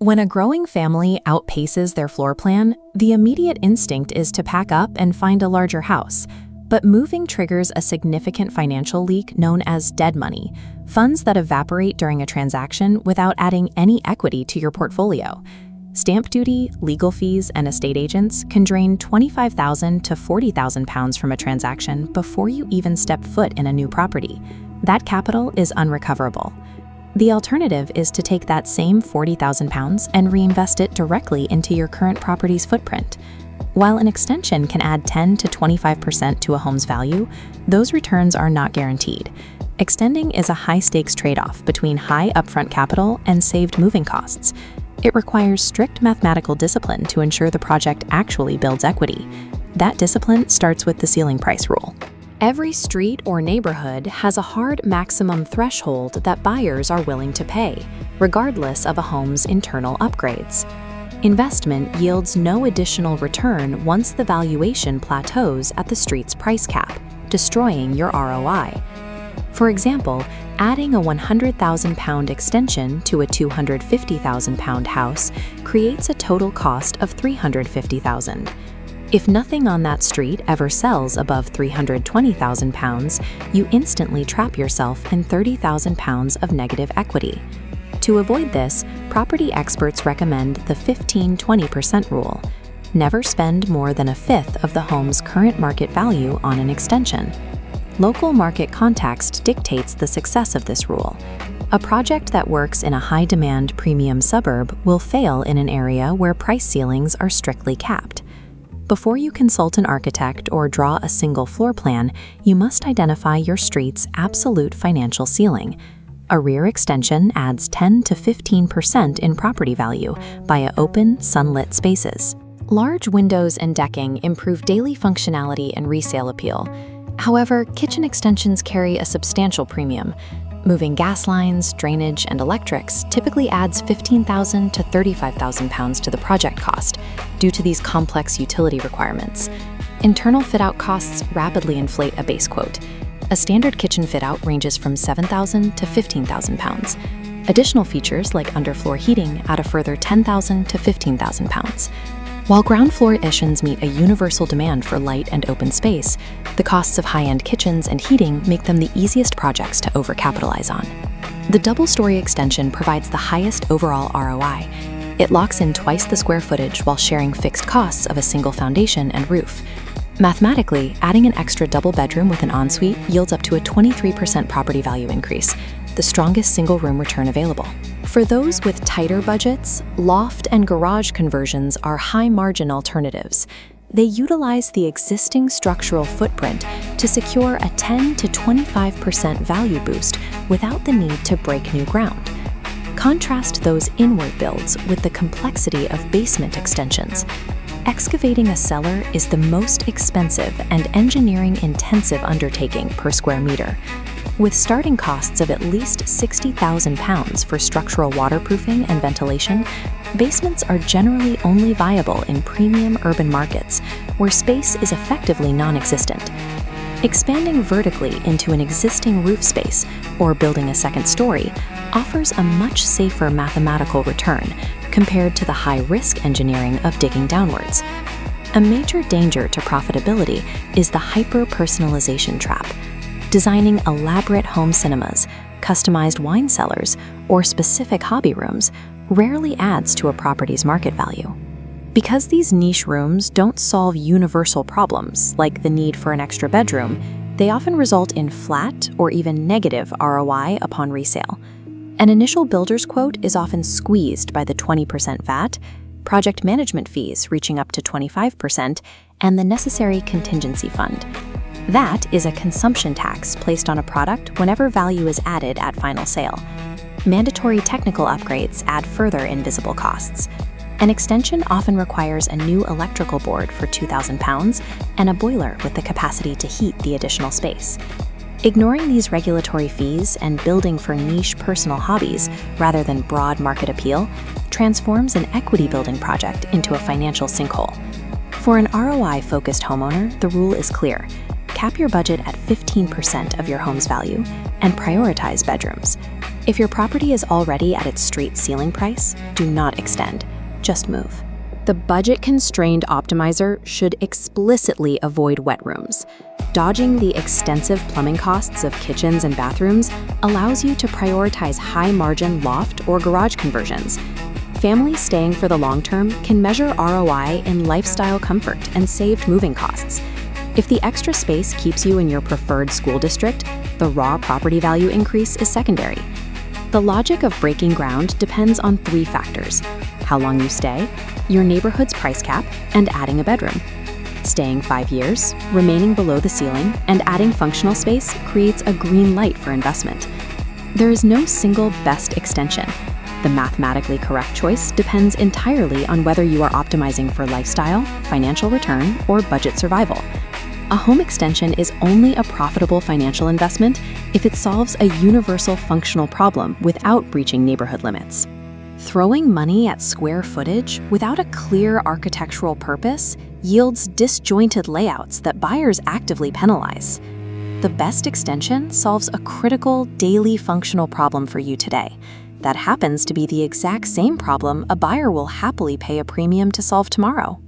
When a growing family outpaces their floor plan, the immediate instinct is to pack up and find a larger house. But moving triggers a significant financial leak known as dead money, funds that evaporate during a transaction without adding any equity to your portfolio. Stamp duty, legal fees, and estate agents can drain £25,000 to £40,000 from a transaction before you even step foot in a new property. That capital is unrecoverable. The alternative is to take that same £40,000 and reinvest it directly into your current property's footprint. While an extension can add 10 to 25% to a home's value, those returns are not guaranteed. Extending is a high-stakes trade-off between high upfront capital and saved moving costs. It requires strict mathematical discipline to ensure the project actually builds equity. That discipline starts with the ceiling price rule. Every street or neighborhood has a hard maximum threshold that buyers are willing to pay, regardless of a home's internal upgrades. Investment yields no additional return once the valuation plateaus at the street's price cap, destroying your ROI. For example, adding a £100,000 extension to a £250,000 house creates a total cost of £350,000. If nothing on that street ever sells above £320,000, you instantly trap yourself in £30,000 of negative equity. To avoid this, property experts recommend the 15-20% rule. Never spend more than a fifth of the home's current market value on an extension. Local market context dictates the success of this rule. A project that works in a high-demand premium suburb will fail in an area where price ceilings are strictly capped. Before you consult an architect or draw a single floor plan, you must identify your street's absolute financial ceiling. A rear extension adds 10 to 15% in property value via open, sunlit spaces. Large windows and decking improve daily functionality and resale appeal. However, kitchen extensions carry a substantial premium. Moving gas lines, drainage, and electrics typically adds £15,000 to £35,000 to the project cost due to these complex utility requirements. Internal fit-out costs rapidly inflate a base quote. A standard kitchen fit-out ranges from £7,000 to £15,000. Additional features like underfloor heating add a further £10,000 to £15,000. While ground floor additions meet a universal demand for light and open space, the costs of high-end kitchens and heating make them the easiest projects to overcapitalize on. The double-story extension provides the highest overall ROI. It locks in twice the square footage while sharing fixed costs of a single foundation and roof. Mathematically, adding an extra double bedroom with an ensuite yields up to a 23% property value increase, the strongest single-room return available. For those with tighter budgets, loft and garage conversions are high-margin alternatives. They utilize the existing structural footprint to secure a 10 to 25% value boost without the need to break new ground. Contrast those inward builds with the complexity of basement extensions. Excavating a cellar is the most expensive and engineering-intensive undertaking per square meter. With starting costs of at least £60,000 for structural waterproofing and ventilation, basements are generally only viable in premium urban markets where space is effectively non-existent. Expanding vertically into an existing roof space or building a second story offers a much safer mathematical return compared to the high-risk engineering of digging downwards. A major danger to profitability is the hyperpersonalization trap. Designing elaborate home cinemas, customized wine cellars, or specific hobby rooms rarely adds to a property's market value. Because these niche rooms don't solve universal problems, like the need for an extra bedroom, they often result in flat or even negative ROI upon resale. An initial builder's quote is often squeezed by the 20% VAT, project management fees reaching up to 25%, and the necessary contingency fund. That is a consumption tax placed on a product whenever value is added at final sale. Mandatory technical upgrades add further invisible costs. An extension often requires a new electrical board for £2,000 and a boiler with the capacity to heat the additional space. Ignoring these regulatory fees and building for niche personal hobbies rather than broad market appeal transforms an equity-building project into a financial sinkhole. For an ROI-focused homeowner, the rule is clear. Cap your budget at 15% of your home's value and prioritize bedrooms. If your property is already at its street ceiling price, do not extend, just move. The budget-constrained optimizer should explicitly avoid wet rooms. Dodging the extensive plumbing costs of kitchens and bathrooms allows you to prioritize high-margin loft or garage conversions. Families staying for the long term can measure ROI in lifestyle comfort and saved moving costs. If the extra space keeps you in your preferred school district, the raw property value increase is secondary. The logic of breaking ground depends on 3 factors: how long you stay, your neighborhood's price cap, and adding a bedroom. Staying 5 years, remaining below the ceiling, and adding functional space creates a green light for investment. There is no single best extension. The mathematically correct choice depends entirely on whether you are optimizing for lifestyle, financial return, or budget survival. A home extension is only a profitable financial investment if it solves a universal functional problem without breaching neighborhood limits. Throwing money at square footage without a clear architectural purpose yields disjointed layouts that buyers actively penalize. The best extension solves a critical, daily functional problem for you today. That happens to be the exact same problem a buyer will happily pay a premium to solve tomorrow.